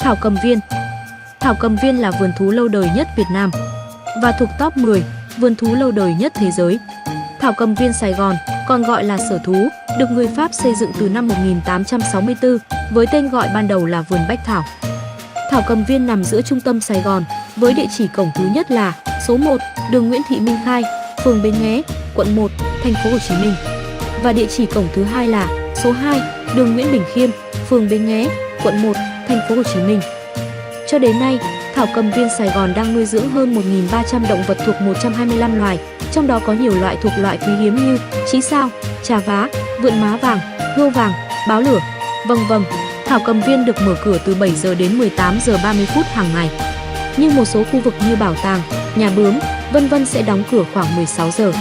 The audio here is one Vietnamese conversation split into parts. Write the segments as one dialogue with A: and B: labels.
A: Thảo Cầm Viên. Thảo Cầm Viên là vườn thú lâu đời nhất Việt Nam và thuộc top 10 vườn thú lâu đời nhất thế giới. Thảo Cầm Viên Sài Gòn, còn gọi là Sở Thú, được người Pháp xây dựng từ năm 1864 với tên gọi ban đầu là Vườn Bách Thảo. Thảo Cầm Viên nằm giữa trung tâm Sài Gòn với địa chỉ cổng thứ nhất là số 1, đường Nguyễn Thị Minh Khai, phường Bến Nghé, quận 1, thành phố Hồ Chí Minh và địa chỉ cổng thứ hai là số 2, đường Nguyễn Bỉnh Khiêm, phường Bến Nghé, quận 1, thành phố Hồ Chí Minh. Cho đến nay, Thảo Cầm Viên Sài Gòn đang nuôi dưỡng hơn 1.300 động vật thuộc 125 loài, trong đó có nhiều loại thuộc loại quý hiếm như trí sao, trà vá, vượn má vàng, hươu vàng, báo lửa. Vâng, Thảo Cầm Viên được mở cửa từ 7 giờ đến 18 giờ 30 phút hàng ngày. Nhưng một số khu vực như bảo tàng, nhà bướm, vân sẽ đóng cửa khoảng 16 giờ.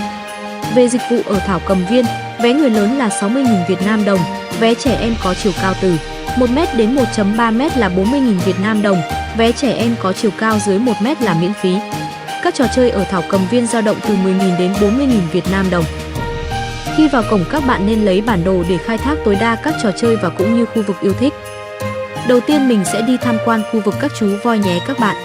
A: Về dịch vụ ở Thảo Cầm Viên, vé người lớn là 60.000 Việt Nam đồng, vé trẻ em có chiều cao từ 1m đến 1.3m là 40.000 Việt Nam đồng, vé trẻ em có chiều cao dưới 1m là miễn phí. Các trò chơi ở Thảo Cầm Viên dao động từ 10.000 đến 40.000 Việt Nam đồng. Khi vào cổng các bạn nên lấy bản đồ để khai thác tối đa các trò chơi và cũng như khu vực yêu thích. Đầu tiên mình sẽ đi tham quan khu vực các chú voi nhé các bạn.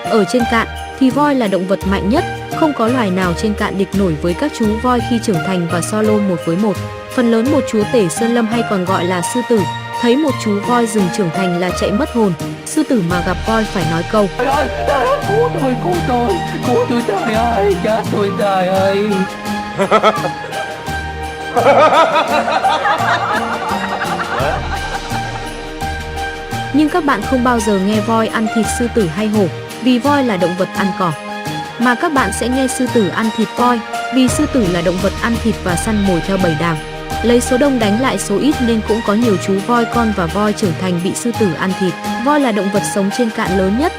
A: Ở trên cạn thì voi là động vật mạnh nhất, không có loài nào trên cạn địch nổi với các chú voi khi trưởng thành và solo 1 với 1. Phần lớn một chúa tể Sơn Lâm hay còn gọi là sư tử, thấy một chú voi rừng trưởng thành là chạy mất hồn. Sư tử mà gặp voi phải nói câu:
B: cứu tôi trời ơi, chết tôi trời ơi.
A: Nhưng các bạn không bao giờ nghe voi ăn thịt sư tử hay hổ, vì voi là động vật ăn cỏ. Mà các bạn sẽ nghe sư tử ăn thịt voi, vì sư tử là động vật ăn thịt và săn mồi theo bầy đàn. Lấy số đông đánh lại số ít nên cũng có nhiều chú voi con và voi trưởng thành bị sư tử ăn thịt. Voi là động vật sống trên cạn lớn nhất.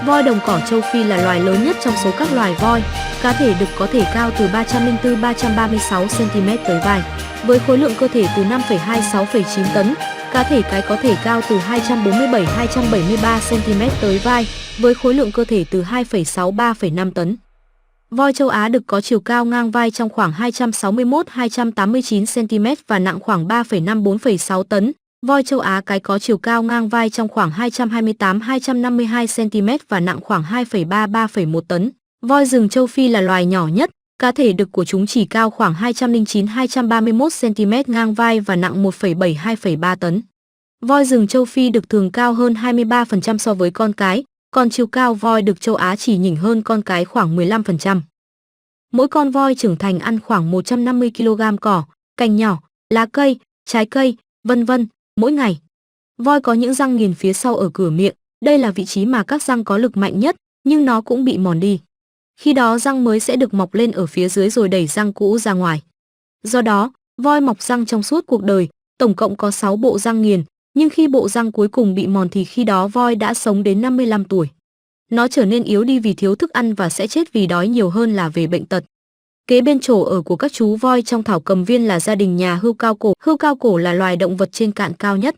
A: Voi đồng cỏ châu Phi là loài lớn nhất trong số các loài voi. Cá thể đực có thể cao từ 304-336 cm tới vai, với khối lượng cơ thể từ 5,2-6,9 tấn. Cá thể cái có thể cao từ 247-273 cm tới vai, với khối lượng cơ thể từ 2,6-3,5 tấn. Voi châu Á đực có chiều cao ngang vai trong khoảng 261-289 cm và nặng khoảng 3,5-4,6 tấn. Voi châu Á cái có chiều cao ngang vai trong khoảng 228-252 cm và nặng khoảng 2,3-3,1 tấn. Voi rừng châu Phi là loài nhỏ nhất, cá thể đực của chúng chỉ cao khoảng 209-231 cm ngang vai và nặng 1,7-2,3 tấn. Voi rừng châu Phi đực thường cao hơn 23% so với con cái, còn chiều cao voi đực châu Á chỉ nhỉnh hơn con cái khoảng 15%. Mỗi con voi trưởng thành ăn khoảng 150 kg cỏ, cành nhỏ, lá cây, trái cây, vân mỗi ngày. Voi có những răng nghiền phía sau ở cửa miệng, đây là vị trí mà các răng có lực mạnh nhất, nhưng nó cũng bị mòn đi. Khi đó răng mới sẽ được mọc lên ở phía dưới rồi đẩy răng cũ ra ngoài. Do đó, voi mọc răng trong suốt cuộc đời, tổng cộng có 6 bộ răng nghiền, nhưng khi bộ răng cuối cùng bị mòn thì khi đó voi đã sống đến 55 tuổi. Nó trở nên yếu đi vì thiếu thức ăn và sẽ chết vì đói nhiều hơn là về bệnh tật. Kế bên chỗ ở của các chú voi trong Thảo Cầm Viên là gia đình nhà hươu cao cổ. Hươu cao cổ là loài động vật trên cạn cao nhất.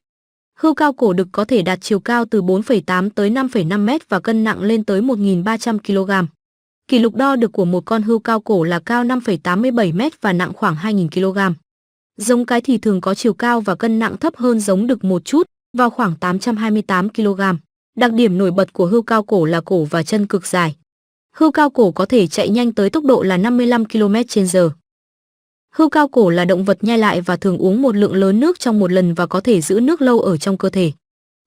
A: Hươu cao cổ đực có thể đạt chiều cao từ 4,8 tới 5,5 m và cân nặng lên tới 1.300 kg. Kỷ lục đo được của một con hươu cao cổ là cao 5,87 m và nặng khoảng 2.000 kg. Giống cái thì thường có chiều cao và cân nặng thấp hơn giống đực một chút, vào khoảng 828 kg. Đặc điểm nổi bật của hươu cao cổ là cổ và chân cực dài. Hươu cao cổ có thể chạy nhanh tới tốc độ là 55 km/h. Hươu cao cổ là động vật nhai lại và thường uống một lượng lớn nước trong một lần và có thể giữ nước lâu ở trong cơ thể.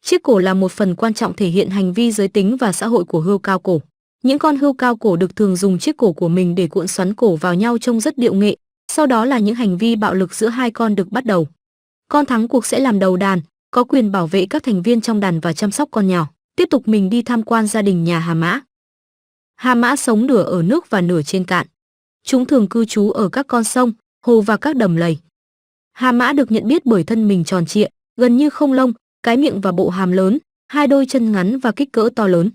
A: Chiếc cổ là một phần quan trọng thể hiện hành vi giới tính và xã hội của hươu cao cổ. Những con hươu cao cổ đực thường dùng chiếc cổ của mình để cuộn xoắn cổ vào nhau trông rất điệu nghệ. Sau đó là những hành vi bạo lực giữa hai con đực bắt đầu. Con thắng cuộc sẽ làm đầu đàn, có quyền bảo vệ các thành viên trong đàn và chăm sóc con nhỏ. Tiếp tục mình đi tham quan gia đình nhà Hà Mã. Hà Mã sống nửa ở nước và nửa trên cạn. Chúng thường cư trú ở các con sông, hồ và các đầm lầy. Hà Mã được nhận biết bởi thân mình tròn trịa, gần như không lông, cái miệng và bộ hàm lớn, hai đôi chân ngắn và kích cỡ to lớn.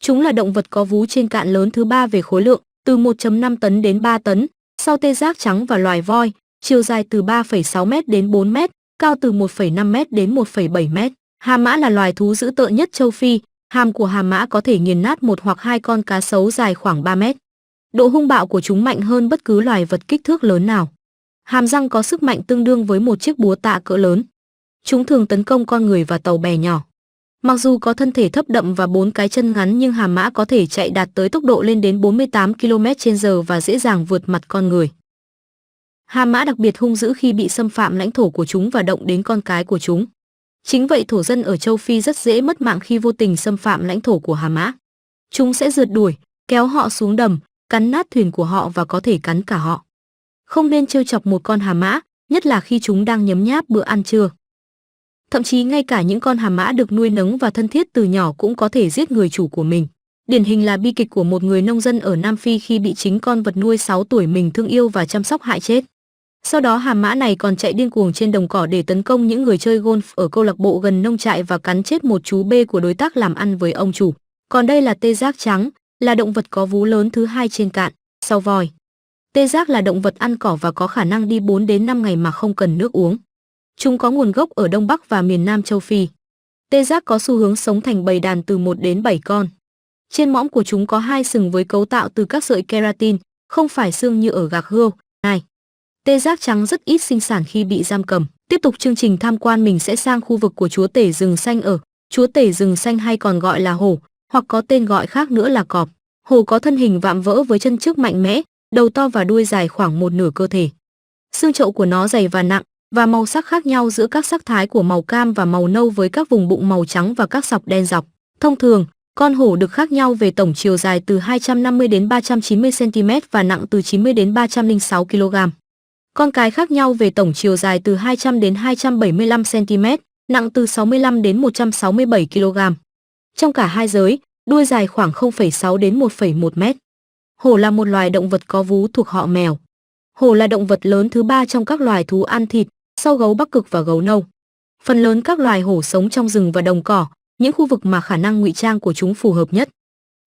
A: Chúng là động vật có vú trên cạn lớn thứ 3 về khối lượng, từ 1,5 tấn đến 3 tấn, sau tê giác trắng và loài voi, chiều dài từ 3,6 m đến 4 m, cao từ 1,5 m đến 1,7 m. Hà Mã là loài thú dữ tợn nhất châu Phi, hàm của Hà Mã có thể nghiền nát một hoặc hai con cá sấu dài khoảng 3 m. Độ hung bạo của chúng mạnh hơn bất cứ loài vật kích thước lớn nào. Hàm răng có sức mạnh tương đương với một chiếc búa tạ cỡ lớn. Chúng thường tấn công con người và tàu bè nhỏ. Mặc dù có thân thể thấp đậm và 4 cái chân ngắn nhưng Hà Mã có thể chạy đạt tới tốc độ lên đến 48 km/h và dễ dàng vượt mặt con người. Hà Mã đặc biệt hung dữ khi bị xâm phạm lãnh thổ của chúng và động đến con cái của chúng. Chính vậy thổ dân ở châu Phi rất dễ mất mạng khi vô tình xâm phạm lãnh thổ của Hà Mã. Chúng sẽ rượt đuổi, kéo họ xuống đầm, cắn nát thuyền của họ và có thể cắn cả họ. Không nên trêu chọc một con Hà Mã, nhất là khi chúng đang nhấm nháp bữa ăn trưa. Thậm chí ngay cả những con Hà Mã được nuôi nấng và thân thiết từ nhỏ cũng có thể giết người chủ của mình. Điển hình là bi kịch của một người nông dân ở Nam Phi khi bị chính con vật nuôi 6 tuổi mình thương yêu và chăm sóc hại chết. Sau đó Hà Mã này còn chạy điên cuồng trên đồng cỏ để tấn công những người chơi golf ở câu lạc bộ gần nông trại và cắn chết một chú bê của đối tác làm ăn với ông chủ. Còn đây là tê giác trắng, là động vật có vú lớn thứ hai trên cạn, sau voi. Tê giác là động vật ăn cỏ và có khả năng đi 4 đến 5 ngày mà không cần nước uống. Chúng có nguồn gốc ở Đông Bắc và miền Nam châu Phi. Tê giác có xu hướng sống thành bầy đàn từ 1 đến 7 con. Trên mõm của chúng có 2 sừng với cấu tạo từ các sợi keratin, không phải xương như ở gạc hươu. Tê giác trắng rất ít sinh sản khi bị giam cầm. Tiếp tục chương trình tham quan mình sẽ sang khu vực của chúa tể rừng xanh ở. Chúa tể rừng xanh hay còn gọi là hổ, hoặc có tên gọi khác nữa là cọp. Hổ có thân hình vạm vỡ với chân trước mạnh mẽ, đầu to và đuôi dài khoảng một nửa cơ thể. Xương chậu của nó dày và nặng, và màu sắc khác nhau giữa các sắc thái của màu cam và màu nâu với các vùng bụng màu trắng và các sọc đen dọc. Thông thường, con hổ được khác nhau về tổng chiều dài từ 250 đến 390 cm và nặng từ 90 đến 306 kg. Con cái khác nhau về tổng chiều dài từ 200 đến 275 cm, nặng từ 65 đến 167 kg. Trong cả hai giới, đuôi dài khoảng 0,6 đến 1,1 m. Hổ là một loài động vật có vú thuộc họ mèo. Hổ là động vật lớn thứ 3 trong các loài thú ăn thịt, sau gấu Bắc Cực và gấu nâu. Phần lớn các loài hổ sống trong rừng và đồng cỏ, những khu vực mà khả năng ngụy trang của chúng phù hợp nhất.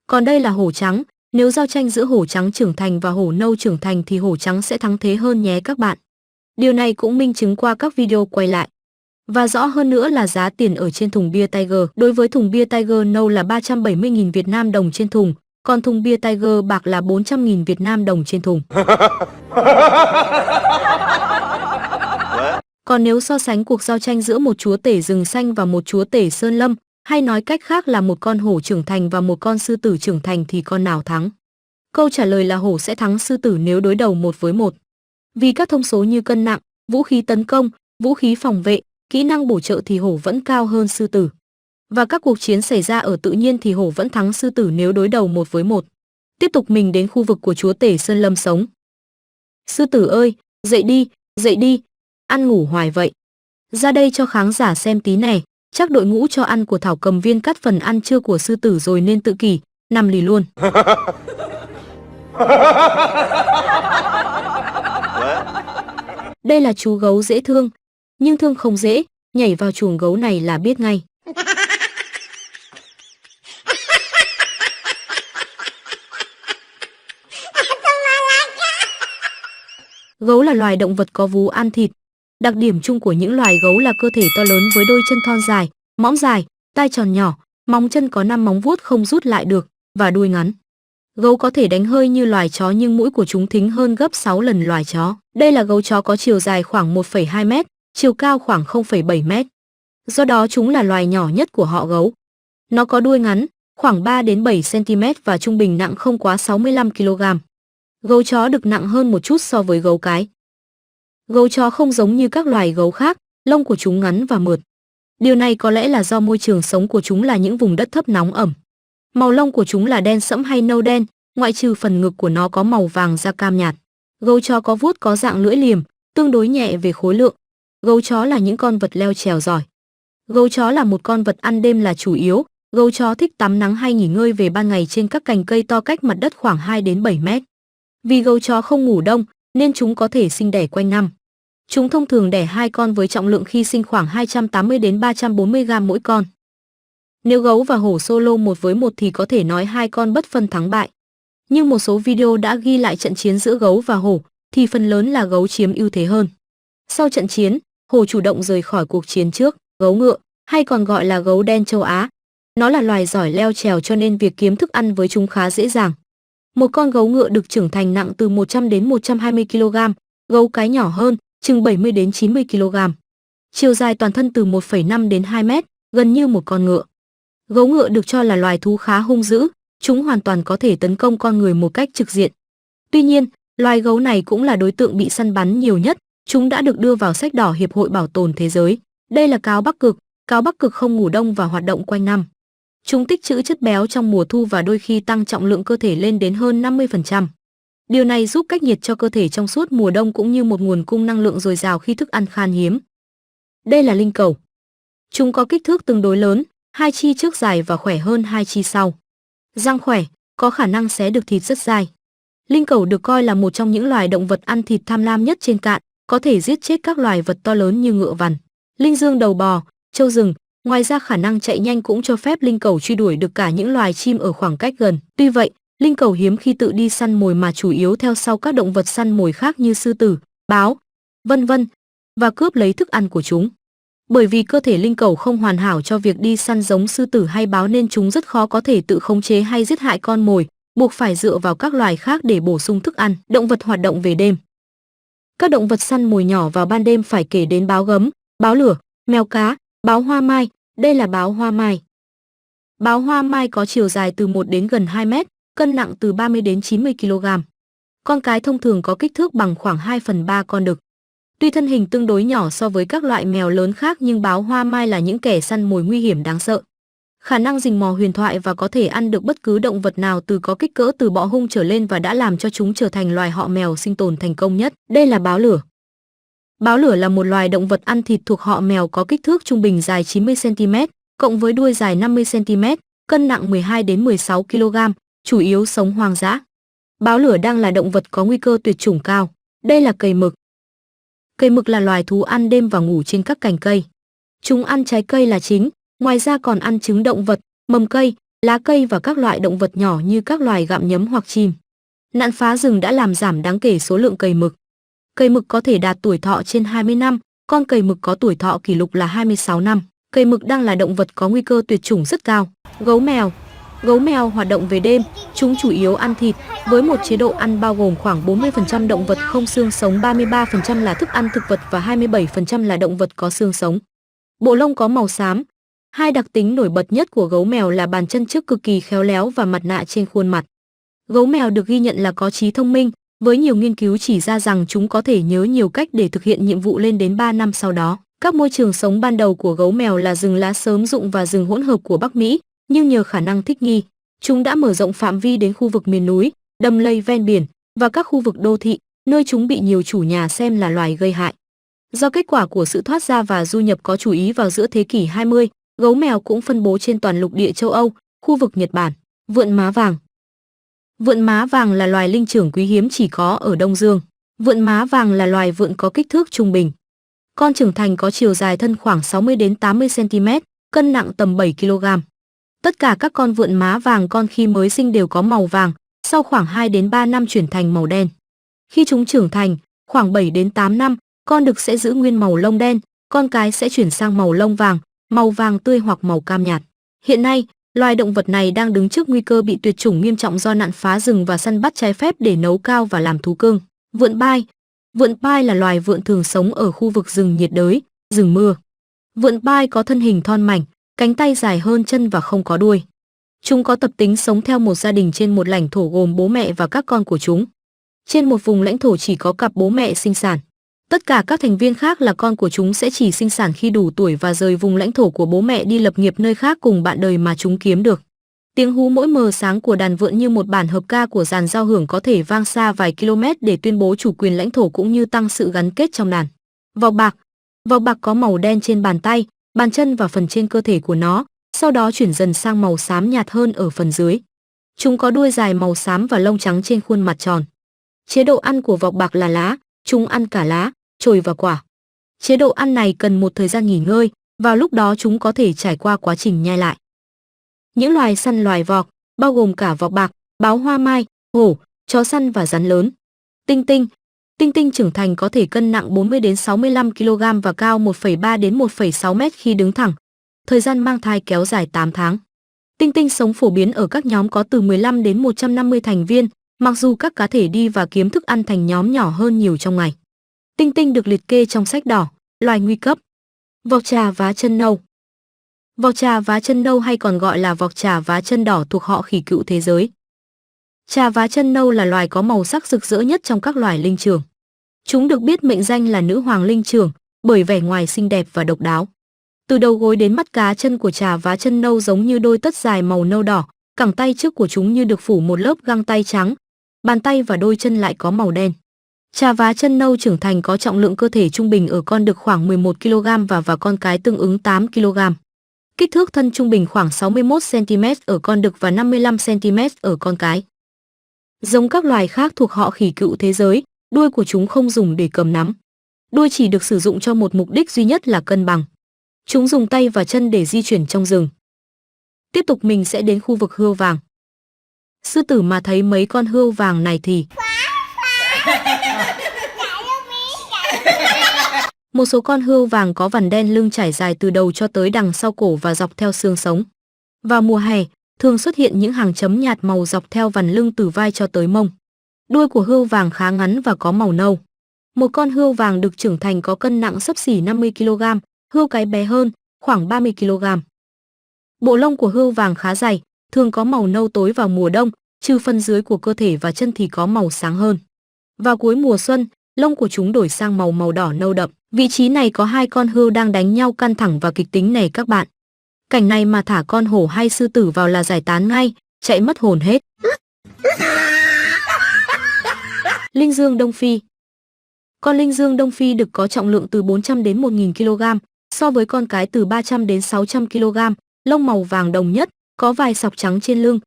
A: Còn đây là hổ trắng, nếu giao tranh giữa hổ trắng trưởng thành và hổ nâu trưởng thành thì hổ trắng sẽ thắng thế hơn nhé các bạn. Điều này cũng minh chứng qua các video quay lại. Và rõ hơn nữa là giá tiền ở trên thùng bia Tiger. Đối với thùng bia Tiger nâu là 370.000 Việt Nam đồng trên thùng, còn thùng bia Tiger bạc là 400.000 Việt Nam đồng trên thùng. Còn nếu so sánh cuộc giao tranh giữa một chúa tể rừng xanh và một chúa tể sơn lâm, hay nói cách khác là một con hổ trưởng thành và một con sư tử trưởng thành thì con nào thắng? Câu trả lời là hổ sẽ thắng sư tử nếu đối đầu 1 với 1. Vì các thông số như cân nặng, vũ khí tấn công, vũ khí phòng vệ, kỹ năng bổ trợ thì hổ vẫn cao hơn sư tử. Và các cuộc chiến xảy ra ở tự nhiên thì hổ vẫn thắng sư tử nếu đối đầu 1 với 1. Tiếp tục mình đến khu vực của chúa tể sơn lâm sống. Sư tử ơi, dậy đi, ăn ngủ hoài vậy. Ra đây cho khán giả xem tí này, chắc đội ngũ cho ăn của Thảo Cầm Viên cắt phần ăn trưa của sư tử rồi nên tự kỷ, nằm lì luôn. Đây là chú gấu dễ thương, nhưng thương không dễ, nhảy vào chuồng gấu này là biết ngay. Gấu là loài động vật có vú ăn thịt. Đặc điểm chung của những loài gấu là cơ thể to lớn với đôi chân thon dài, mõm dài, tai tròn nhỏ, móng chân có 5 móng vuốt không rút lại được, và đuôi ngắn. Gấu có thể đánh hơi như loài chó nhưng mũi của chúng thính hơn gấp 6 lần loài chó. Đây là gấu chó có chiều dài khoảng 1,2 m, chiều cao khoảng 0,7 m. Do đó chúng là loài nhỏ nhất của họ gấu. Nó có đuôi ngắn, khoảng 3 đến 7 cm và trung bình nặng không quá 65 kg. Gấu chó được nặng hơn một chút so với gấu cái. Gấu chó không giống như các loài gấu khác, lông của chúng ngắn và mượt. Điều này có lẽ là do môi trường sống của chúng là những vùng đất thấp nóng ẩm. Màu lông của chúng là đen sẫm hay nâu đen, ngoại trừ phần ngực của nó có màu vàng da cam nhạt. Gấu chó có vuốt có dạng lưỡi liềm, tương đối nhẹ về khối lượng. Gấu chó là những con vật leo trèo giỏi. Gấu chó là một con vật ăn đêm là chủ yếu. Gấu chó thích tắm nắng hay nghỉ ngơi về ban ngày trên các cành cây to cách mặt đất khoảng 2 đến 7 mét. Vì gấu chó không ngủ đông, nên chúng có thể sinh đẻ quanh năm. Chúng thông thường đẻ 2 con với trọng lượng khi sinh khoảng 280 đến 340 g mỗi con. Nếu gấu và hổ solo 1 với 1 thì có thể nói 2 con bất phân thắng bại. Nhưng một số video đã ghi lại trận chiến giữa gấu và hổ, thì phần lớn là gấu chiếm ưu thế hơn. Sau trận chiến, hổ chủ động rời khỏi cuộc chiến trước. Gấu ngựa, hay còn gọi là gấu đen châu Á. Nó là loài giỏi leo trèo cho nên việc kiếm thức ăn với chúng khá dễ dàng. Một con gấu ngựa được trưởng thành nặng từ 100 đến 120 kg, gấu cái nhỏ hơn, chừng 70 đến 90 kg. Chiều dài toàn thân từ 1,5 đến 2 mét, gần như một con ngựa. Gấu ngựa được cho là loài thú khá hung dữ, chúng hoàn toàn có thể tấn công con người một cách trực diện. Tuy nhiên, loài gấu này cũng là đối tượng bị săn bắn nhiều nhất, chúng đã được đưa vào sách đỏ Hiệp hội Bảo tồn Thế giới. Đây là cáo Bắc Cực không ngủ đông và hoạt động quanh năm. Chúng tích trữ chất béo trong mùa thu và đôi khi tăng trọng lượng cơ thể lên đến hơn 50%. Điều này giúp cách nhiệt cho cơ thể trong suốt mùa đông cũng như một nguồn cung năng lượng dồi dào khi thức ăn khan hiếm. Đây là linh cẩu. Chúng có kích thước tương đối lớn, hai chi trước dài và khỏe hơn hai chi sau. Răng khỏe, có khả năng xé được thịt rất dai. Linh cẩu được coi là một trong những loài động vật ăn thịt tham lam nhất trên cạn, có thể giết chết các loài vật to lớn như ngựa vằn, linh dương đầu bò, trâu rừng. Ngoài ra khả năng chạy nhanh cũng cho phép linh cẩu truy đuổi được cả những loài chim ở khoảng cách gần. Tuy vậy, linh cẩu hiếm khi tự đi săn mồi mà chủ yếu theo sau các động vật săn mồi khác như sư tử, báo, vân vân và cướp lấy thức ăn của chúng. Bởi vì cơ thể linh cẩu không hoàn hảo cho việc đi săn giống sư tử hay báo nên chúng rất khó có thể tự khống chế hay giết hại con mồi, buộc phải dựa vào các loài khác để bổ sung thức ăn. Động vật hoạt động về đêm. Các động vật săn mồi nhỏ vào ban đêm phải kể đến báo gấm, báo lửa, mèo cá, báo hoa mai. Đây là báo hoa mai. Báo hoa mai có chiều dài từ 1 đến gần 2 mét, cân nặng từ 30 đến 90 kg. Con cái thông thường có kích thước bằng khoảng 2/3 con đực. Tuy thân hình tương đối nhỏ so với các loại mèo lớn khác nhưng báo hoa mai là những kẻ săn mồi nguy hiểm đáng sợ. Khả năng rình mò huyền thoại và có thể ăn được bất cứ động vật nào từ có kích cỡ từ bọ hung trở lên và đã làm cho chúng trở thành loài họ mèo sinh tồn thành công nhất. Đây là báo lửa. Báo lửa là một loài động vật ăn thịt thuộc họ mèo có kích thước trung bình dài 90 cm, cộng với đuôi dài 50 cm, cân nặng 12 đến 16 kg, chủ yếu sống hoang dã. Báo lửa đang là động vật có nguy cơ tuyệt chủng cao. Đây là cầy mực. Cầy mực là loài thú ăn đêm và ngủ trên các cành cây. Chúng ăn trái cây là chính, ngoài ra còn ăn trứng động vật, mầm cây, lá cây và các loại động vật nhỏ như các loài gặm nhấm hoặc chim. Nạn phá rừng đã làm giảm đáng kể số lượng cầy mực. Cầy mực có thể đạt tuổi thọ trên 20 năm, con cầy mực có tuổi thọ kỷ lục là 26 năm. Cầy mực đang là động vật có nguy cơ tuyệt chủng rất cao. Gấu mèo. Gấu mèo hoạt động về đêm, chúng chủ yếu ăn thịt, với một chế độ ăn bao gồm khoảng 40% động vật không xương sống, 33% là thức ăn thực vật và 27% là động vật có xương sống. Bộ lông có màu xám. Hai đặc tính nổi bật nhất của gấu mèo là bàn chân trước cực kỳ khéo léo và mặt nạ trên khuôn mặt. Gấu mèo được ghi nhận là có trí thông minh, với nhiều nghiên cứu chỉ ra rằng chúng có thể nhớ nhiều cách để thực hiện nhiệm vụ lên đến 3 năm sau đó. Các môi trường sống ban đầu của gấu mèo là rừng lá sớm rụng và rừng hỗn hợp của Bắc Mỹ, nhưng nhờ khả năng thích nghi, chúng đã mở rộng phạm vi đến khu vực miền núi, đầm lầy ven biển và các khu vực đô thị, nơi chúng bị nhiều chủ nhà xem là loài gây hại. Do kết quả của sự thoát ra và du nhập có chú ý vào giữa thế kỷ 20, gấu mèo cũng phân bố trên toàn lục địa châu Âu, khu vực Nhật Bản. Vượn má vàng. Vượn má vàng là loài linh trưởng quý hiếm chỉ có ở Đông Dương. Vượn má vàng là loài vượn có kích thước trung bình. Con trưởng thành có chiều dài thân khoảng 60 đến 80 cm, cân nặng tầm 7 kg. Tất cả các con vượn má vàng con khi mới sinh đều có màu vàng, sau khoảng 2 đến 3 năm chuyển thành màu đen. Khi chúng trưởng thành, khoảng 7 đến 8 năm, con đực sẽ giữ nguyên màu lông đen, con cái sẽ chuyển sang màu lông vàng, màu vàng tươi hoặc màu cam nhạt. Hiện nay, loài động vật này đang đứng trước nguy cơ bị tuyệt chủng nghiêm trọng do nạn phá rừng và săn bắt trái phép để nấu cao và làm thú cưng. Vượn bai. Vượn bai là loài vượn thường sống ở khu vực rừng nhiệt đới, rừng mưa. Vượn bai có thân hình thon mảnh, cánh tay dài hơn chân và không có đuôi. Chúng có tập tính sống theo một gia đình trên một lãnh thổ gồm bố mẹ và các con của chúng. Trên một vùng lãnh thổ chỉ có cặp bố mẹ sinh sản. Tất cả các thành viên khác là con của chúng sẽ chỉ sinh sản khi đủ tuổi và rời vùng lãnh thổ của bố mẹ đi lập nghiệp nơi khác cùng bạn đời mà chúng kiếm được. Tiếng hú mỗi mờ sáng của đàn vượn như một bản hợp ca của dàn giao hưởng có thể vang xa vài km để tuyên bố chủ quyền lãnh thổ cũng như tăng sự gắn kết trong đàn. Vọc bạc. Vọc bạc có màu đen trên bàn tay, bàn chân và phần trên cơ thể của nó, sau đó chuyển dần sang màu xám nhạt hơn ở phần dưới. Chúng có đuôi dài màu xám và lông trắng trên khuôn mặt tròn. Chế độ ăn của vọc bạc là lá, chúng ăn cả lá, chồi và quả. Chế độ ăn này cần một thời gian nghỉ ngơi, vào lúc đó chúng có thể trải qua quá trình nhai lại. Những loài săn loài vọc, bao gồm cả vọc bạc, báo hoa mai, hổ, chó săn và rắn lớn. Tinh tinh. Tinh tinh trưởng thành có thể cân nặng 40 đến 65 kg và cao 1,3 đến 1,6 m khi đứng thẳng. Thời gian mang thai kéo dài 8 tháng. Tinh tinh sống phổ biến ở các nhóm có từ 15 đến 150 thành viên, mặc dù các cá thể đi và kiếm thức ăn thành nhóm nhỏ hơn nhiều trong ngày. Tinh tinh được liệt kê trong sách đỏ, loài nguy cấp. Vọc trà vá chân nâu. Vọc trà vá chân nâu hay còn gọi là vọc trà vá chân đỏ thuộc họ khỉ cựu thế giới. Trà vá chân nâu là loài có màu sắc rực rỡ nhất trong các loài linh trưởng. Chúng được biết mệnh danh là nữ hoàng linh trưởng bởi vẻ ngoài xinh đẹp và độc đáo. Từ đầu gối đến mắt cá chân của trà vá chân nâu giống như đôi tất dài màu nâu đỏ, cẳng tay trước của chúng như được phủ một lớp găng tay trắng, bàn tay và đôi chân lại có màu đen. Trà vá chân nâu trưởng thành có trọng lượng cơ thể trung bình ở con đực khoảng 11 kg và con cái tương ứng 8 kg. Kích thước thân trung bình khoảng 61 cm ở con đực và 55 cm ở con cái. Giống các loài khác thuộc họ khỉ cựu thế giới, đuôi của chúng không dùng để cầm nắm. Đuôi chỉ được sử dụng cho một mục đích duy nhất là cân bằng. Chúng dùng tay và chân để di chuyển trong rừng. Tiếp tục mình sẽ đến khu vực hươu vàng. Sư tử mà thấy mấy con hươu vàng này thì một số con hươu vàng có vằn đen lưng trải dài từ đầu cho tới đằng sau cổ và dọc theo xương sống. Vào mùa hè, thường xuất hiện những hàng chấm nhạt màu dọc theo vằn lưng từ vai cho tới mông. Đuôi của hươu vàng khá ngắn và có màu nâu. Một con hươu vàng đực trưởng thành có cân nặng xấp xỉ 50 kg, hươu cái bé hơn, khoảng 30 kg. Bộ lông của hươu vàng khá dày, thường có màu nâu tối vào mùa đông, trừ phần dưới của cơ thể và chân thì có màu sáng hơn. Vào cuối mùa xuân, lông của chúng đổi sang màu đỏ nâu đậm. Vị trí này có hai con hươu đang đánh nhau căng thẳng và kịch tính này các bạn. Cảnh này mà thả con hổ hay sư tử vào là giải tán ngay, chạy mất hồn hết. Linh dương Đông Phi. Con linh dương Đông Phi đực có trọng lượng từ 400 đến 1000 kg, so với con cái từ 300 đến 600 kg, lông màu vàng đồng nhất, có vài sọc trắng trên lưng.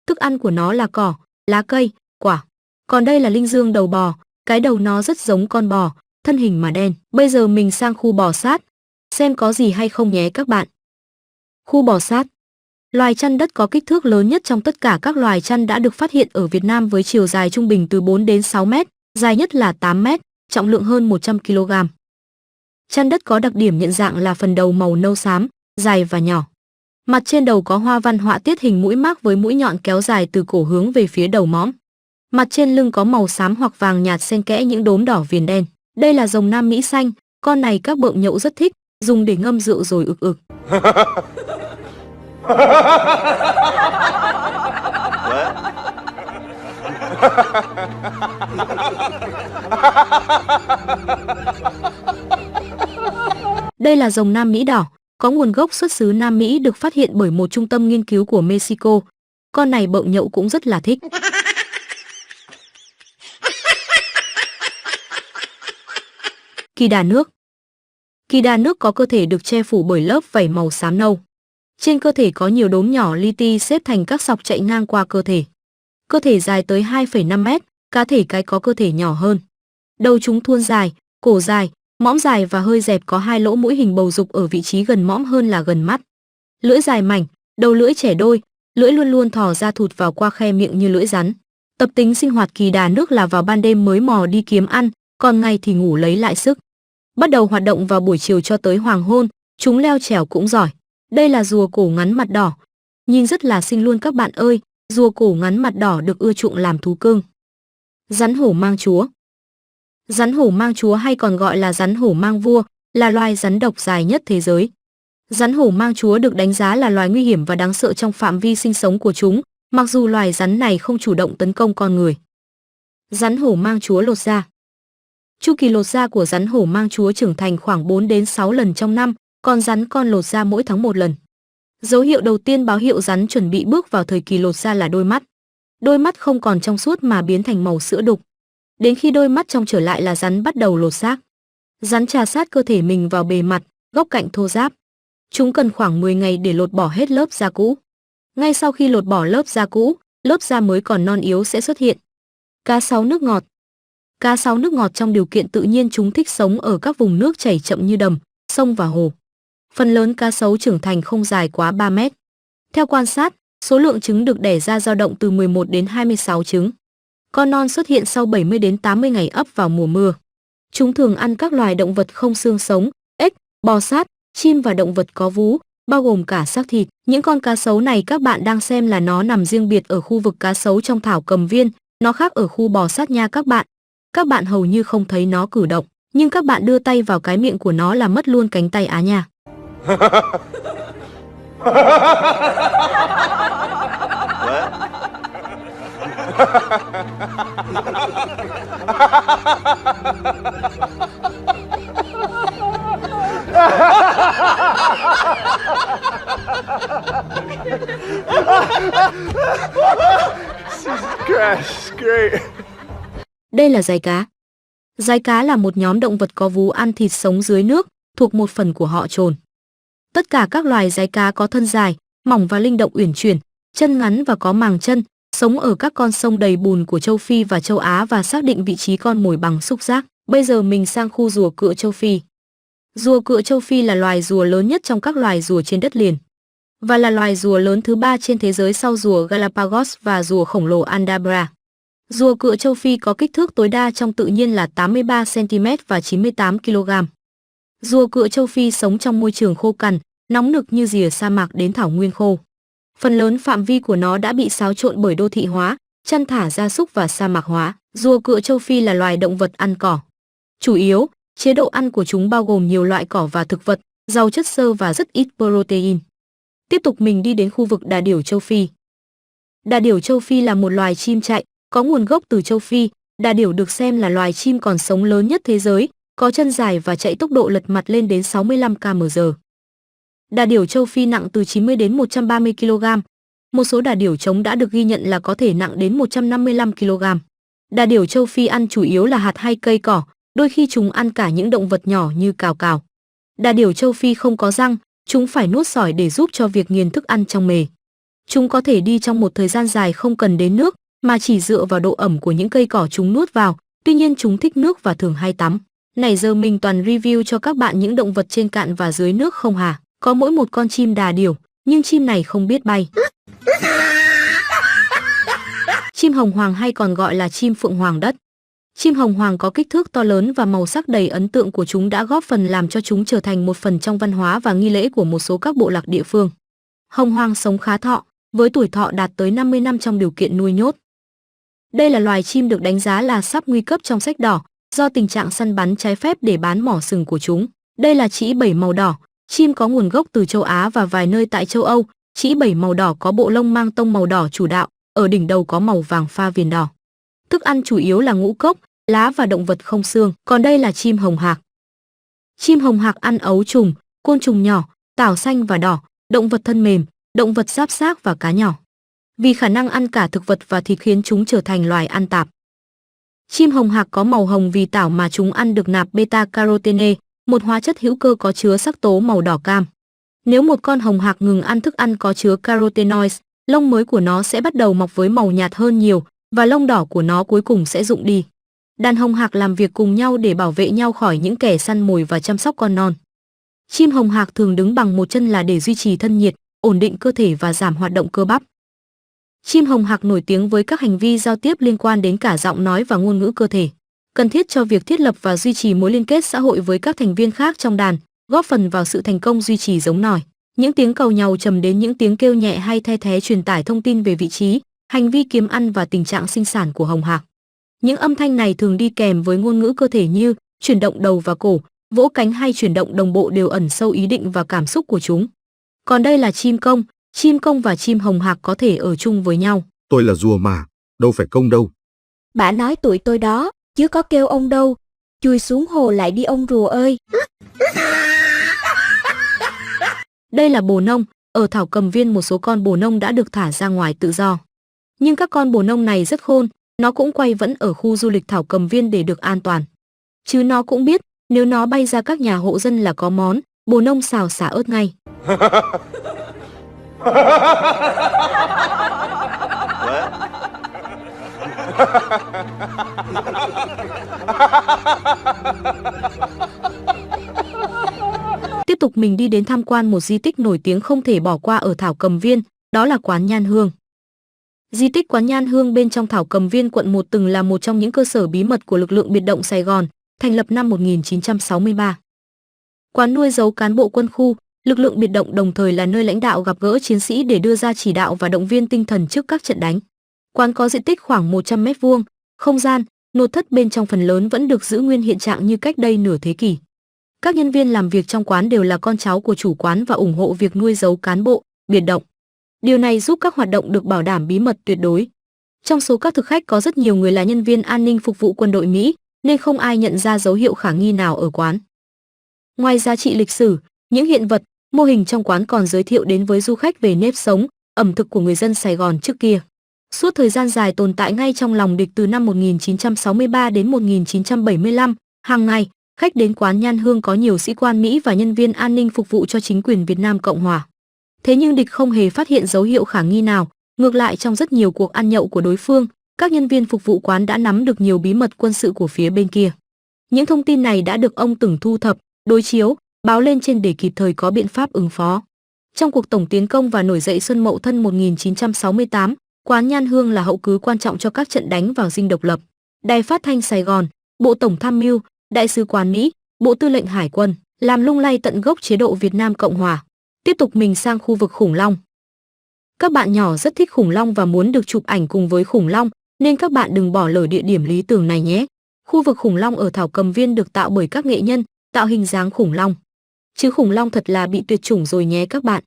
A: Thức ăn của nó là cỏ, lá cây, quả. Còn đây là linh dương đầu bò, cái đầu nó rất giống con bò, thân hình mà đen. Bây giờ mình sang khu bò sát, xem có gì hay không nhé các bạn. Khu bò sát. Loài chăn đất có kích thước lớn nhất trong tất cả các loài chăn đã được phát hiện ở Việt Nam với chiều dài trung bình từ 4 đến 6 mét, dài nhất là 8 mét, trọng lượng hơn 100 kg. Chăn đất có đặc điểm nhận dạng là phần đầu màu nâu xám, dài và nhỏ. Mặt trên đầu có hoa văn họa tiết hình mũi mác với mũi nhọn kéo dài từ cổ hướng về phía đầu mõm. Mặt trên lưng có màu xám hoặc vàng nhạt xen kẽ những đốm đỏ viền đen. Đây là dòng Nam Mỹ xanh, con này các bợm nhậu rất thích, dùng để ngâm rượu rồi ực ực. Đây là dòng Nam Mỹ đỏ, có nguồn gốc xuất xứ Nam Mỹ được phát hiện bởi một trung tâm nghiên cứu của Mexico. Con này bợm nhậu cũng rất là thích. Kỳ đà nước. Kỳ đà nước có cơ thể được che phủ bởi lớp vảy màu xám nâu. Trên cơ thể có nhiều đốm nhỏ li ti xếp thành các sọc chạy ngang qua cơ thể. Cơ thể dài tới 2,5 mét, cá thể cái có cơ thể nhỏ hơn. Đầu chúng thuôn dài, cổ dài, mõm dài và hơi dẹp, có hai lỗ mũi hình bầu dục ở vị trí gần mõm hơn là gần mắt. Lưỡi dài mảnh, đầu lưỡi trẻ đôi, lưỡi luôn luôn thò ra thụt vào qua khe miệng như lưỡi rắn. Tập tính sinh hoạt kỳ đà nước là vào ban đêm mới mò đi kiếm ăn, còn ngày thì ngủ lấy lại sức. Bắt đầu hoạt động vào buổi chiều cho tới hoàng hôn, chúng leo trèo cũng giỏi. Đây là rùa cổ ngắn mặt đỏ. Nhìn rất là xinh luôn các bạn ơi, rùa cổ ngắn mặt đỏ được ưa chuộng làm thú cưng. Rắn hổ mang chúa. Rắn hổ mang chúa hay còn gọi là rắn hổ mang vua, là loài rắn độc dài nhất thế giới. Rắn hổ mang chúa được đánh giá là loài nguy hiểm và đáng sợ trong phạm vi sinh sống của chúng, mặc dù loài rắn này không chủ động tấn công con người. Rắn hổ mang chúa lột da. Chu kỳ lột da của rắn hổ mang chúa trưởng thành khoảng 4 đến 6 lần trong năm, còn rắn con lột da mỗi tháng 1 lần. Dấu hiệu đầu tiên báo hiệu rắn chuẩn bị bước vào thời kỳ lột da là đôi mắt. Đôi mắt không còn trong suốt mà biến thành màu sữa đục. Đến khi đôi mắt trong trở lại là rắn bắt đầu lột xác. Rắn chà sát cơ thể mình vào bề mặt, góc cạnh thô ráp. Chúng cần khoảng 10 ngày để lột bỏ hết lớp da cũ. Ngay sau khi lột bỏ lớp da cũ, lớp da mới còn non yếu sẽ xuất hiện. Cá sấu nước ngọt. Cá sấu nước ngọt trong điều kiện tự nhiên chúng thích sống ở các vùng nước chảy chậm như đầm, sông và hồ. Phần lớn cá sấu trưởng thành không dài quá 3 mét. Theo quan sát, số lượng trứng được đẻ ra dao động từ 11 đến 26 trứng. Con non xuất hiện sau 70 đến 80 ngày ấp vào mùa mưa. Chúng thường ăn các loài động vật không xương sống, ếch, bò sát, chim và động vật có vú, bao gồm cả xác thịt. Những con cá sấu này các bạn đang xem là nó nằm riêng biệt ở khu vực cá sấu trong thảo cầm viên, nó khác ở khu bò sát nha các bạn. Các bạn hầu như không thấy nó cử động, nhưng các bạn đưa tay vào cái miệng của nó là mất luôn cánh tay á nha.
C: Great.
A: Đây là giái cá. Giái cá là một nhóm động vật có vú ăn thịt sống dưới nước, thuộc một phần của họ trồn. Tất cả các loài giái cá có thân dài, mỏng và linh động uyển chuyển, chân ngắn và có màng chân, sống ở các con sông đầy bùn của châu Phi và châu Á và xác định vị trí con mồi bằng xúc giác. Bây giờ mình sang khu rùa cựa châu Phi. Rùa cựa châu Phi là loài rùa lớn nhất trong các loài rùa trên đất liền và là loài rùa lớn thứ 3 trên thế giới sau rùa Galapagos và rùa khổng lồ Aldabra. Rùa cựa châu Phi có kích thước tối đa trong tự nhiên là 83 cm và 98 kg. Rùa cựa châu Phi sống trong môi trường khô cằn, nóng nực như rìa sa mạc đến thảo nguyên khô. Phần lớn phạm vi của nó đã bị xáo trộn bởi đô thị hóa, chăn thả gia súc và sa mạc hóa. Rùa cựa châu Phi là loài động vật ăn cỏ. Chủ yếu, chế độ ăn của chúng bao gồm nhiều loại cỏ và thực vật, giàu chất xơ và rất ít protein. Tiếp tục mình đi đến khu vực đà điểu châu Phi. Đà điểu châu Phi là một loài chim chạy, có nguồn gốc từ châu Phi. Đà điểu được xem là loài chim còn sống lớn nhất thế giới, có chân dài và chạy tốc độ lật mặt lên đến 65 km/h. Đà điểu châu Phi nặng từ 90 đến 130 kg. Một số đà điểu trống đã được ghi nhận là có thể nặng đến 155 kg. Đà điểu châu Phi ăn chủ yếu là hạt hay cây cỏ, đôi khi chúng ăn cả những động vật nhỏ như cào cào. Đà điểu châu Phi không có răng, chúng phải nuốt sỏi để giúp cho việc nghiền thức ăn trong mề. Chúng có thể đi trong một thời gian dài không cần đến nước, mà chỉ dựa vào độ ẩm của những cây cỏ chúng nuốt vào, tuy nhiên chúng thích nước và thường hay tắm. Nãy giờ mình toàn review cho các bạn những động vật trên cạn và dưới nước không hà. Có mỗi một con chim đà điểu, nhưng chim này không biết bay. Chim hồng hoàng hay còn gọi là chim phượng hoàng đất. Chim hồng hoàng có kích thước to lớn và màu sắc đầy ấn tượng của chúng đã góp phần làm cho chúng trở thành một phần trong văn hóa và nghi lễ của một số các bộ lạc địa phương. Hồng hoàng sống khá thọ, với tuổi thọ đạt tới 50 năm trong điều kiện nuôi nhốt. Đây là loài chim được đánh giá là sắp nguy cấp trong sách đỏ, do tình trạng săn bắn trái phép để bán mỏ sừng của chúng. Đây là trĩ bảy màu đỏ, chim có nguồn gốc từ châu Á và vài nơi tại châu Âu. Trĩ bảy màu đỏ có bộ lông mang tông màu đỏ chủ đạo, ở đỉnh đầu có màu vàng pha viền đỏ. Thức ăn chủ yếu là ngũ cốc, lá và động vật không xương. Còn đây là chim hồng hạc. Chim hồng hạc ăn ấu trùng, côn trùng nhỏ, tảo xanh và đỏ, động vật thân mềm, động vật giáp xác và cá nhỏ. Vì khả năng ăn cả thực vật và thịt khiến chúng trở thành loài ăn tạp. Chim hồng hạc có màu hồng vì tảo mà chúng ăn được nạp beta-carotene, một hóa chất hữu cơ có chứa sắc tố màu đỏ cam. Nếu một con hồng hạc ngừng ăn thức ăn có chứa carotenoids, lông mới của nó sẽ bắt đầu mọc với màu nhạt hơn nhiều và lông đỏ của nó cuối cùng sẽ rụng đi. Đàn hồng hạc làm việc cùng nhau để bảo vệ nhau khỏi những kẻ săn mồi và chăm sóc con non. Chim hồng hạc thường đứng bằng một chân là để duy trì thân nhiệt, ổn định cơ thể và giảm hoạt động cơ bắp. Chim hồng hạc nổi tiếng với các hành vi giao tiếp liên quan đến cả giọng nói và ngôn ngữ cơ thể, cần thiết cho việc thiết lập và duy trì mối liên kết xã hội với các thành viên khác trong đàn, góp phần vào sự thành công duy trì giống nòi. Những tiếng càu nhàu trầm đến những tiếng kêu nhẹ hay the thé truyền tải thông tin về vị trí, hành vi kiếm ăn và tình trạng sinh sản của hồng hạc. Những âm thanh này thường đi kèm với ngôn ngữ cơ thể như chuyển động đầu và cổ, vỗ cánh hay chuyển động đồng bộ đều ẩn sâu ý định và cảm xúc của chúng. Còn đây là chim công và chim hồng hạc có thể ở chung với nhau.
C: Tôi là rùa mà, đâu phải công đâu.
D: Bà nói tụi tôi đó, chứ có kêu ông đâu. Chui xuống hồ lại đi ông rùa ơi.
A: Đây là bồ nông, ở Thảo Cầm Viên một số con bồ nông đã được thả ra ngoài tự do. Nhưng các con bồ nông này rất khôn, nó cũng quay vẫn ở khu du lịch Thảo Cầm Viên để được an toàn. Chứ nó cũng biết, nếu nó bay ra các nhà hộ dân là có món, bồ nông xào xả ớt ngay. Tiếp tục mình đi đến tham quan một di tích nổi tiếng không thể bỏ qua ở Thảo Cầm Viên, đó là quán Nhan Hương. Di tích quán Nhan Hương bên trong Thảo Cầm Viên quận 1 từng là một trong những cơ sở bí mật của lực lượng biệt động Sài Gòn, thành lập năm 1963. Quán nuôi giấu cán bộ quân khu, lực lượng biệt động đồng thời là nơi lãnh đạo gặp gỡ chiến sĩ để đưa ra chỉ đạo và động viên tinh thần trước các trận đánh. Quán có diện tích khoảng 100 m², không gian, nội thất bên trong phần lớn vẫn được giữ nguyên hiện trạng như cách đây nửa thế kỷ. Các nhân viên làm việc trong quán đều là con cháu của chủ quán và ủng hộ việc nuôi giấu cán bộ, biệt động. Điều này giúp các hoạt động được bảo đảm bí mật tuyệt đối. Trong số các thực khách có rất nhiều người là nhân viên an ninh phục vụ quân đội Mỹ, nên không ai nhận ra dấu hiệu khả nghi nào ở quán. Ngoài giá trị lịch sử, những hiện vật, mô hình trong quán còn giới thiệu đến với du khách về nếp sống, ẩm thực của người dân Sài Gòn trước kia. Suốt thời gian dài tồn tại ngay trong lòng địch từ năm 1963 đến 1975, hàng ngày, khách đến quán Nhan Hương có nhiều sĩ quan Mỹ và nhân viên an ninh phục vụ cho chính quyền Việt Nam Cộng Hòa. Thế nhưng địch không hề phát hiện dấu hiệu khả nghi nào, ngược lại trong rất nhiều cuộc ăn nhậu của đối phương, các nhân viên phục vụ quán đã nắm được nhiều bí mật quân sự của phía bên kia. Những thông tin này đã được ông Từng thu thập, đối chiếu, báo lên trên để kịp thời có biện pháp ứng phó. Trong cuộc tổng tiến công và nổi dậy Xuân Mậu Thân 1968, quán Nhan Hương là hậu cứ quan trọng cho các trận đánh vào dinh độc lập. Đài Phát thanh Sài Gòn, Bộ Tổng tham mưu, Đại sứ quán Mỹ, Bộ Tư lệnh Hải quân làm lung lay tận gốc chế độ Việt Nam Cộng Hòa. Tiếp tục mình sang khu vực khủng long. Các bạn nhỏ rất thích khủng long và muốn được chụp ảnh cùng với khủng long, nên các bạn đừng bỏ lỡ địa điểm lý tưởng này nhé. Khu vực khủng long ở Thảo Cầm Viên được tạo bởi các nghệ nhân, tạo hình dáng khủng long. Chứ khủng long thật là bị tuyệt chủng rồi nhé các bạn.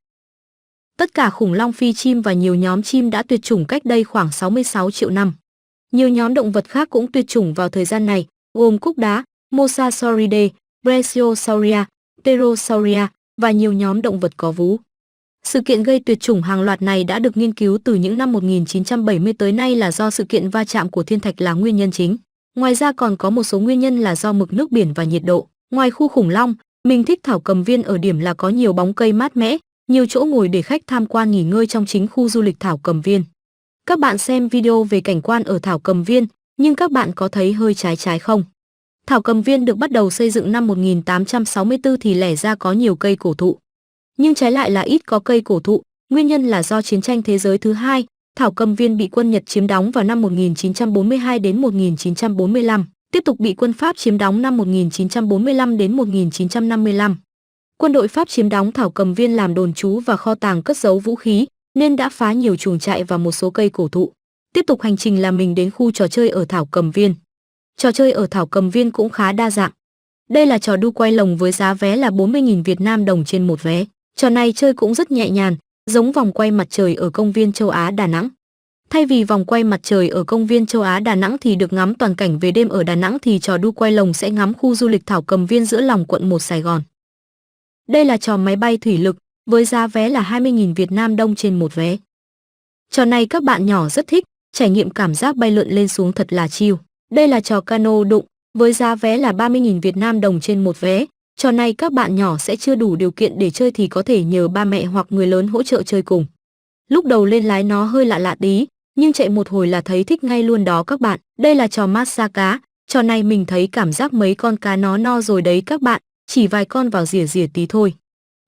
A: Tất cả khủng long phi chim và nhiều nhóm chim đã tuyệt chủng cách đây khoảng 66 triệu năm. Nhiều nhóm động vật khác cũng tuyệt chủng vào thời gian này, gồm cúc đá, Mosasauridae, Brachiosaurida, Pterosauria và nhiều nhóm động vật có vú. Sự kiện gây tuyệt chủng hàng loạt này đã được nghiên cứu từ những năm 1970 tới nay là do sự kiện va chạm của thiên thạch là nguyên nhân chính. Ngoài ra còn có một số nguyên nhân là do mực nước biển và nhiệt độ. Ngoài khu khủng long, mình thích Thảo Cầm Viên ở điểm là có nhiều bóng cây mát mẻ, nhiều chỗ ngồi để khách tham quan nghỉ ngơi trong chính khu du lịch Thảo Cầm Viên. Các bạn xem video về cảnh quan ở Thảo Cầm Viên, nhưng các bạn có thấy hơi trái không? Thảo Cầm Viên được bắt đầu xây dựng năm 1864 thì lẻ ra có nhiều cây cổ thụ. Nhưng trái lại là ít có cây cổ thụ, nguyên nhân là do chiến tranh thế giới thứ hai, Thảo Cầm Viên bị quân Nhật chiếm đóng vào năm 1942 đến 1945, tiếp tục bị quân Pháp chiếm đóng năm 1945 đến 1955. Quân đội Pháp chiếm đóng Thảo Cầm Viên làm đồn trú và kho tàng cất giấu vũ khí, nên đã phá nhiều chuồng trại và một số cây cổ thụ. Tiếp tục hành trình là mình đến khu trò chơi ở Thảo Cầm Viên. Trò chơi ở Thảo Cầm Viên cũng khá đa dạng. Đây là trò đu quay lồng với giá vé là 40.000 Việt Nam đồng trên một vé. Trò này chơi cũng rất nhẹ nhàng, giống vòng quay mặt trời ở công viên châu Á Đà Nẵng. Thay vì vòng quay mặt trời ở công viên châu Á Đà Nẵng thì được ngắm toàn cảnh về đêm ở Đà Nẵng thì trò đu quay lồng sẽ ngắm khu du lịch Thảo Cầm Viên giữa lòng quận 1 Sài Gòn. Đây là trò máy bay thủy lực, với giá vé là 20.000 Việt Nam đồng trên một vé. Trò này các bạn nhỏ rất thích, trải nghiệm cảm giác bay lượn lên xuống thật là chill. Đây là trò cano đụng, với giá vé là 30.000 Việt Nam đồng trên một vé. Trò này các bạn nhỏ sẽ chưa đủ điều kiện để chơi thì có thể nhờ ba mẹ hoặc người lớn hỗ trợ chơi cùng. Lúc đầu lên lái nó hơi lạ tí, nhưng chạy một hồi là thấy thích ngay luôn đó các bạn. Đây là trò massage cá, trò này mình thấy cảm giác mấy con cá nó no rồi đấy các bạn, chỉ vài con vào rỉa tí thôi.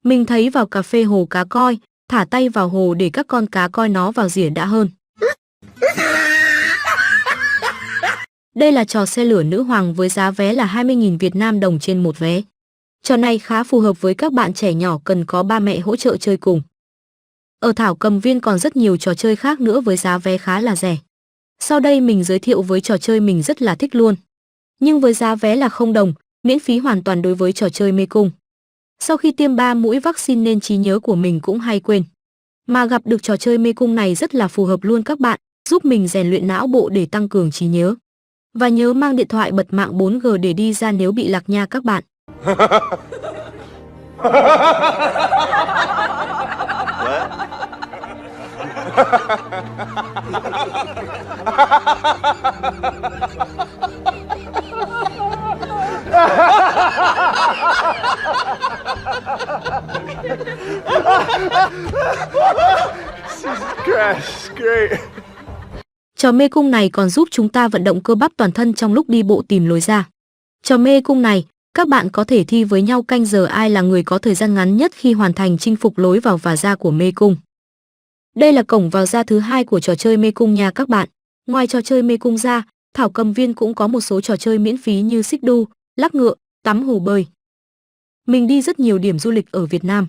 A: Mình thấy vào cà phê hồ cá coi, thả tay vào hồ để các con cá coi nó vào rỉa đã hơn. Đây là trò xe lửa nữ hoàng với giá vé là 20.000 Việt Nam đồng trên một vé. Trò này khá phù hợp với các bạn trẻ nhỏ cần có ba mẹ hỗ trợ chơi cùng. Ở Thảo Cầm Viên còn rất nhiều trò chơi khác nữa với giá vé khá là rẻ. Sau đây mình giới thiệu với trò chơi mình rất là thích luôn. Nhưng với giá vé là 0 đồng, miễn phí hoàn toàn đối với trò chơi mê cung. Sau khi tiêm 3 mũi vaccine nên trí nhớ của mình cũng hay quên. Mà gặp được trò chơi mê cung này rất là phù hợp luôn các bạn, giúp mình rèn luyện não bộ để tăng cường trí nhớ. Và nhớ mang điện thoại bật mạng 4G để đi ra nếu bị lạc nha các bạn.
C: Gosh, great.
A: Trò mê cung này còn giúp chúng ta vận động cơ bắp toàn thân trong lúc đi bộ tìm lối ra. Trò mê cung này, các bạn có thể thi với nhau canh giờ ai là người có thời gian ngắn nhất khi hoàn thành chinh phục lối vào và ra của mê cung. Đây là cổng vào ra thứ hai của trò chơi mê cung nha các bạn. Ngoài trò chơi mê cung ra, Thảo Cầm Viên cũng có một số trò chơi miễn phí như xích đu, lắc ngựa, tắm hồ bơi. Mình đi rất nhiều điểm du lịch ở Việt Nam.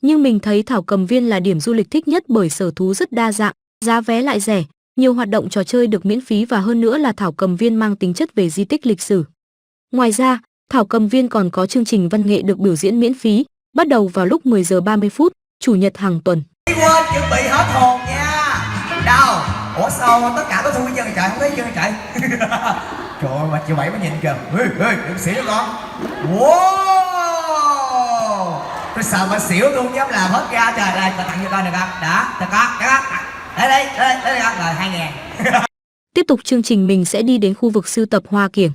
A: Nhưng mình thấy Thảo Cầm Viên là điểm du lịch thích nhất bởi sở thú rất đa dạng, giá vé lại rẻ, nhiều hoạt động trò chơi được miễn phí và hơn nữa là Thảo Cầm Viên mang tính chất về di tích lịch sử. Ngoài ra, Thảo Cầm Viên còn có chương trình văn nghệ được biểu diễn miễn phí, bắt đầu vào lúc 10 giờ 30 phút, chủ nhật hàng tuần.
E: quên chuẩn bị hết hồn nha. Đâu? Ủa sao tất cả có thu cái chân trời, không thấy chân trời? Trời ơi, mà chị Bảy mới nhìn kìa. Ê, đừng xỉu cho con. Wow, tôi sợ mà xỉu tôi không dám làm hết ra. Trời ơi, tặng cho con được không? Đó, cho con. Đây rồi 2.000.
A: Tiếp tục chương trình mình sẽ đi đến khu vực sưu tập hoa kiểng.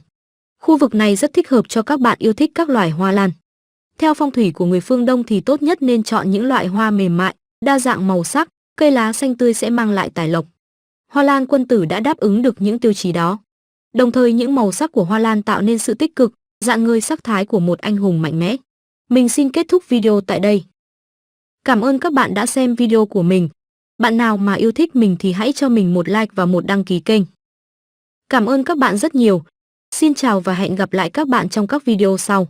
A: Khu vực này rất thích hợp cho các bạn yêu thích các loài hoa lan. Theo phong thủy của người phương Đông thì tốt nhất nên chọn những loại hoa mềm mại, đa dạng màu sắc, cây lá xanh tươi sẽ mang lại tài lộc. Hoa lan quân tử đã đáp ứng được những tiêu chí đó. Đồng thời những màu sắc của hoa lan tạo nên sự tích cực, rạng ngời sắc thái của một anh hùng mạnh mẽ. Mình xin kết thúc video tại đây. Cảm ơn các bạn đã xem video của mình. Bạn nào mà yêu thích mình thì hãy cho mình một like và một đăng ký kênh. Cảm ơn các bạn rất nhiều. Xin chào và hẹn gặp lại các bạn trong các video sau.